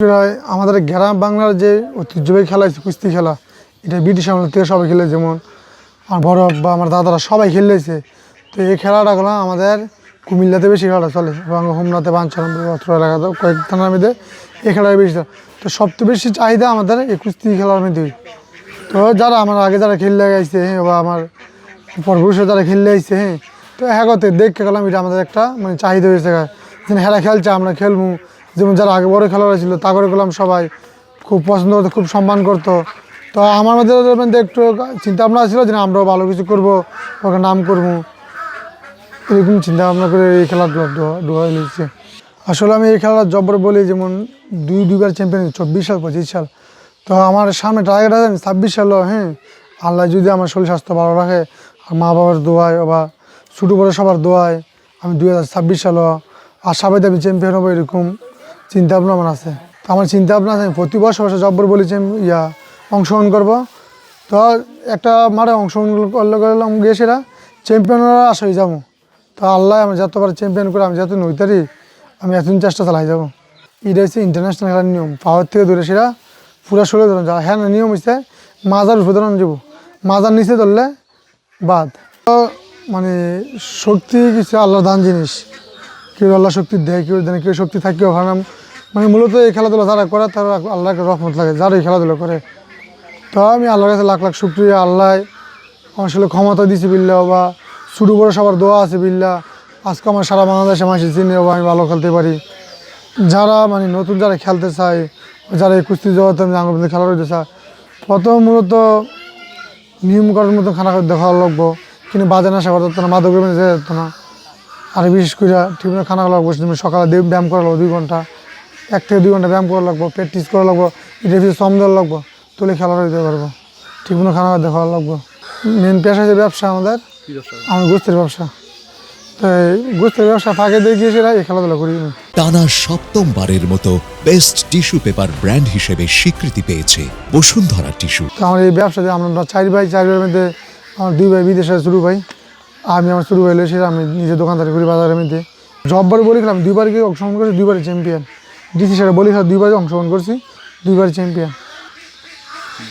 প্রায় আমাদের গ্রাম বাংলার যে ঐতিহ্যবাহী খেলা আছে কুস্তি খেলা, এটা ব্রিটিশ আমল থেকে সবাই খেলে, যেমন আমার বড় বা আমার দাদারা সবাই খেলেছে। তো এই খেলাটা হলো আমাদের কুমিল্লাতে বেশি খেলাটা চলে এবং হোমনাতে বাঞ্ছারাম অত্র এলাকাতে কয়েক থানার মধ্যে এই খেলাটা বেশি চলে। তো সবচেয়ে বেশি চাহিদা আমাদের এই কুস্তি খেলার মধ্যেই। তো যারা আমার আগে যারা খেললে আসছে বা আমার পরপুরুষে যারা খেললে আসছে, তো হ্যাগতে দেখতে গেলাম এটা আমাদের একটা মানে চাহিদা হয়েছে, যেন খেলা খেলছে আমরা খেলবো। যেমন যারা আগে বড় খেলোয়াড় ছিল তা করে গেলাম, সবাই খুব পছন্দ করতো, খুব সম্মান করতো। তো আমার মধ্যে একটু চিন্তা ভাবনা ছিল যে আমরাও ভালো কিছু করবো, ওকে নাম করবো, এরকম চিন্তা ভাবনা করে এই খেলাধুলা ডুবা লিখছে। আসলে আমি এই খেলাটা জব্বর বলি, যেমন দুইবার চ্যাম্পিয়ন 24 সাল 25 সাল। তো আমার সামনে টার্গেট আছে 26 সাল। আল্লাহ যদি আমার শরীর স্বাস্থ্য ভালো রাখে, আর মা বাবার দোয়ায় বা ছোটো বড়ো সবার দোয়ায় আমি 2026 সাল আশাবাদী আমি চ্যাম্পিয়ন হবো, এরকম চিন্তা ভাবনা আমার আছে। তো আমার চিন্তা ভাবনা আছে প্রতি বছর জব্বর বলি অংশগ্রহণ করবো। তো একটা মাঠে অংশগ্রহণ করলাম গিয়ে সেটা চ্যাম্পিয়নরা আশাই যাবো। তো আল্লাহ আমি যতবার চ্যাম্পিয়ন করে আমি যত নইতারি আমি এতদিন চেষ্টা চালাই যাবো। এটা হচ্ছে ইন্টারন্যাশনাল খেলার নিয়ম, পাওয়ার থেকে ধরে সেটা পুরা শরীরে ধরুন যা। হ্যাঁ, নিয়ম হচ্ছে মাজার উপরে ধরুন যাবো, মাজার নিচে ধরলে বাদ। তো মানে শক্তি কিছু আল্লাহর দান জিনিস, কেউ আল্লাহ শক্তি দেয়, কেউ দেয়, কেউ শক্তি থাকেও ভাড়াম। মানে মূলত এই খেলাধুলা যারা করে তারা আল্লাহকে রহমত লাগে, যারা এই খেলাধুলা করে। তো আমি আল্লাহর কাছে লাখ লাখ শুকরিয়া, আল্লাহ আমার আসলে ক্ষমতা দিয়েছে বিল্লা, বা ছোটো বড়ো সবার দোয়া আছে বিল্লা, আজকে আমার সারা বাংলাদেশে মাসে চিনে বা আমি ভালো খেলতে পারি। যারা মানে নতুন যারা খেলতে চায়, যারা এই কুস্তি জগতে আঙুল খেলা রইতে চায়, প্রথম মূলত নিয়ম করার মতো খানা দেখা লাগবো, কিন্তু বাজে নেশা করতে না, মাদকের মধ্যে যেত না। আর বিশেষ করে ঠিকমতো খানা খাওয়া লাগবো, সকালে ব্যায়াম করা লাগবো 2 ঘন্টা, 1 থেকে 2 ঘন্টা ব্যায়াম করা লাগবো, প্র্যাকটিস করা লাগবো, এটার পিছিয়ে শ্রম দেওয়া লাগবো, তুলে খেলা হইতে পারবো। ঠিকমতো খানা দেখা লাগবো। মেন পেশা যে ব্যবসা আমাদের, আমার গোস্তের ব্যবসা। তো গোস্তের ব্যবসা ফাঁকে দিয়ে গিয়ে সেটা এই খেলাধুলা করি। টানা 7ম মতো বেস্ট টিস্যু পেপার ব্র্যান্ড হিসেবে স্বীকৃতি পেয়েছে বসুন্ধরা টিস্যু। তো আমার এই ব্যবসাতে আমরা 4 ভাইয়ের মধ্যে আমার 2 ভাই বিদেশে শুরু ভাই, আমি আমার শুরু হইলে সেটা আমি নিজে দোকানদারি করি বাজারের মধ্যে। জববার বলি খেলাম 2 বার গিয়ে অংশগ্রহণ করছি, 2 বারই চ্যাম্পিয়ন। ডিসি সেটা বলি খেলা 2 বারই অংশগ্রহণ করছি, 2 বারই চ্যাম্পিয়ন।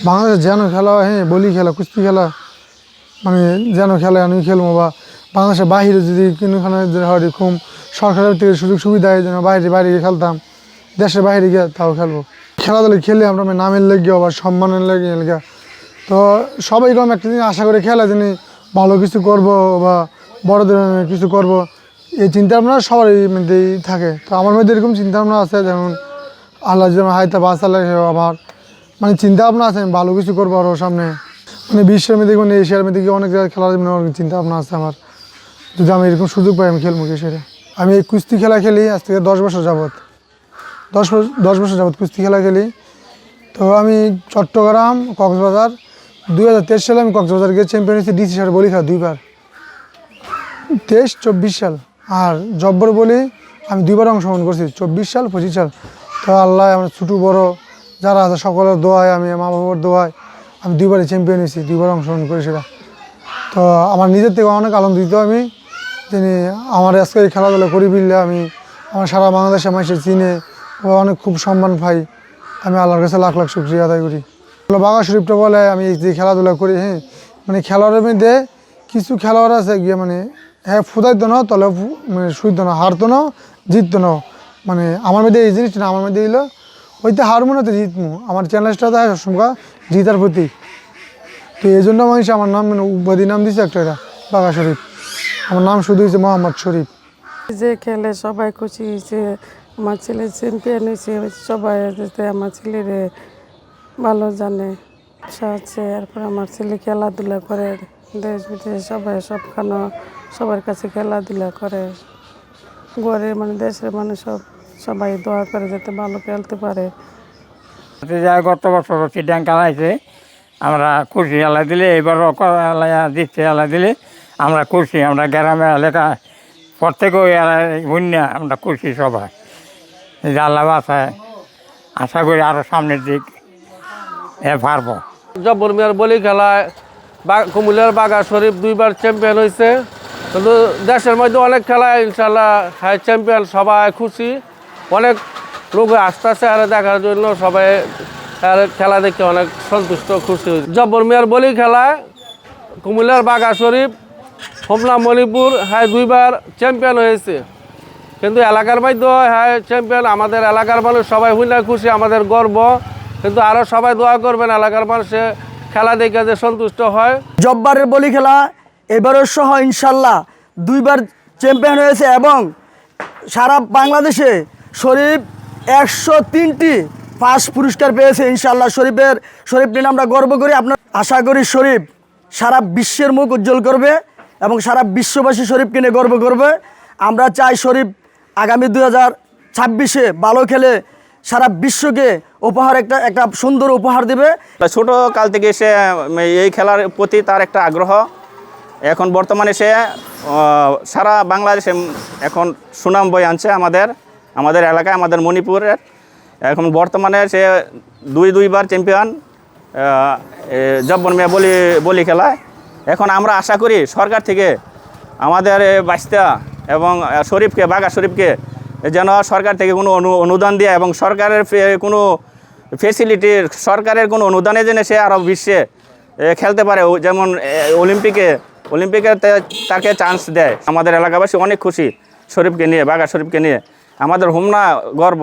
বাংলাদেশে যেন খেলা হয়, বলি খেলা, কুস্তি খেলা, মানে যেন খেলা আমি খেলবো, বা বাংলাদেশের বাইরে যদি কোনোখানে হয় এরকম সরকারের থেকে সুযোগ সুবিধা হয় যেন বাইরে গিয়ে খেলতাম, দেশের বাইরে গিয়ে তাও খেলবো। খেলাধুলা খেলে আমরা নামের লেগে বা সম্মানের লেগে। তো সবাই এরকম একটা দিন আশা করে খেলা যিনি ভালো কিছু করব বা বড়দের কিছু করব, এই চিন্তাভাবনা সবার মধ্যেই থাকে। তো আমার মধ্যে এরকম চিন্তাভাবনা আছে, যেমন আল্লাহ যেমন হাইতা বাঁচালে আমার মানে চিন্তাভাবনা আছে আমি ভালো কিছু করবো আরও সামনে, মানে বিশ্বের মধ্যে মানে এশিয়ার মধ্যে গিয়ে অনেক জায়গায় খেলার অনেক চিন্তাভাবনা আছে আমার। যদি আমি এরকম সুযোগ পাই আমি খেলবো সেটা। আমি এই কুস্তি খেলা খেলি আজ থেকে 10 বছর যাবৎ, 10 বছর যাবৎ কুস্তি খেলা খেলি। তো আমি চট্টগ্রাম, কক্সবাজার 2023 সালে আমি কক্সবাজার গিয়ে চ্যাম্পিয়ন হয়েছি ডিসি সার বলি খেলা 2 বার, 23, 24 সাল। আর জব্বর বলি আমি 2 বার অংশগ্রহণ করছি, 24 সাল 25 সাল। তো আল্লাহ আমার ছোটো বড়ো যারা আছে সকলের দোয়ায়, আমি মা বাবার দোয়ায় আমি 2 বারই চ্যাম্পিয়ন হয়েছি, 2 বার অংশগ্রহণ করি সেটা। তো আমার নিজের থেকে অনেক আনন্দিত আমি, যিনি আমার আজকে এই খেলাধুলা করি বিললে আমি আমার সারা বাংলাদেশে মানুষের চিনে ও অনেক খুব সম্মান পাই। আমি আল্লাহর কাছে লাখ লাখ শুকরিয়া আদায় করি। বাঘা শরীফটা বলে আমি যে খেলাধুলা করি, মানে খেলোয়াড়ের মধ্যে কিছু খেলোয়াড় আছে গিয়ে মানে ফুদাইতো না, তলে মানে শুইতো না, হারতো না, জিততো না। মানে আমার মধ্যে এই জিনিসটা না, আমার মধ্যে এলো হইতে হারমো না তো জিতমু, আমার চ্যালেঞ্জটা দেয় সবসময় জিতার প্রতি। তো এই জন্য মানুষ আমার নাম মানে উপাধি নাম দিয়েছে একটা, এটা বাঘা শরীফ। আমার নাম শুধু হয়েছে মোহাম্মদ শরীফ। যে খেলে সবাই খুশি হয়েছে, আমার ছেলে চ্যাম্পিয়ন হয়েছে, সবাই যাতে আমার ছেলেরে ভালো জানে আশা আছে। এরপর আমার ছেলে খেলাধুলা করে, দেশ বিদেশে সবাই সবখানে সবার কাছে খেলাধুলা করে, ঘরে মানে দেশের মানুষ সবাই দোয়া করে যাতে ভালো খেলতে পারে। গত বছর চিটাং খেলাইছে, আমরা খুশি। আল্লাহ দিলে এবার দিচ্ছে, আল্লাহ দিলে আমরা খুশি। আমরা গ্রামে এলাকা প্রত্যেকে বন্যা আমরা খুশি সবাই, যে আল্লাহ বাসায়। আশা করি আরও সামনের দিক পারবো। জব্বর মিয়ার বলি খেলায় কুমিল্লার বাঘা শরীফ 2 বার চ্যাম্পিয়ন হয়েছে। কিন্তু দেশের মধ্যে অনেক খেলায় ইনশাল্লাহ চ্যাম্পিয়ন, সবাই খুশি। অনেক লোক আসতেছে আর দেখার জন্য সবাই আর খেলা দেখে অনেক সন্তুষ্ট খুশি হয়েছে। জব্বর মিয়ার বলি খেলায় কুমিল্লার বাঘা শরীফ হোমনা মণিপুর হ্যাঁ 2বার চ্যাম্পিয়ন হয়েছে, কিন্তু এলাকার মধ্যে হ্যাঁ চ্যাম্পিয়ন আমাদের এলাকার মানুষ সবাই হুইনা খুশি, আমাদের গর্ব। কিন্তু আরও সবাই দোয়া করবেন এলাকার মানুষে খেলা দেখে যে সন্তুষ্ট হয়। জব্বারের বলি খেলা এবারও সহ ইনশাল্লাহ 2বার চ্যাম্পিয়ন হয়েছে এবং সারা বাংলাদেশে শরীফ 103টি ফার্স্ট পুরস্কার পেয়েছে। ইনশাল্লাহ শরীফ নিয়ে আমরা গর্ব করি। আপনার আশা করি শরীফ সারা বিশ্বের মুখ উজ্জ্বল করবে এবং সারা বিশ্ববাসী শরীফকে নিয়ে গর্ব করবে। আমরা চাই শরীফ আগামী 2026-এ ভালো খেলে সারা বিশ্বকে একটা সুন্দর উপহার দেবে। ছোট কাল থেকে সে এই খেলার প্রতি তার একটা আগ্রহ। এখন বর্তমানে সে সারা বাংলাদেশে এখন সুনাম বই আনছে আমাদের এলাকায়, আমাদের মণিপুরের। এখন বর্তমানে সে দুইবার চ্যাম্পিয়ন জব্বর মিয়া বলি খেলায়। এখন আমরা আশা করি সরকার থেকে আমাদের বাস্তা এবং বাঘা শরীফকে যেন সরকার থেকে কোনো অনুদান দেয় এবং সরকারের কোনো সরকারের কোনো অনুদানে যেন সে আরও বিশ্বে খেলতে পারে, যেমন অলিম্পিকে তাকে চান্স দেয়। আমাদের এলাকাবাসী অনেক খুশি শরীফকে নিয়ে, বাঘা শরীফকে নিয়ে। আমাদের হোমনা গর্ব।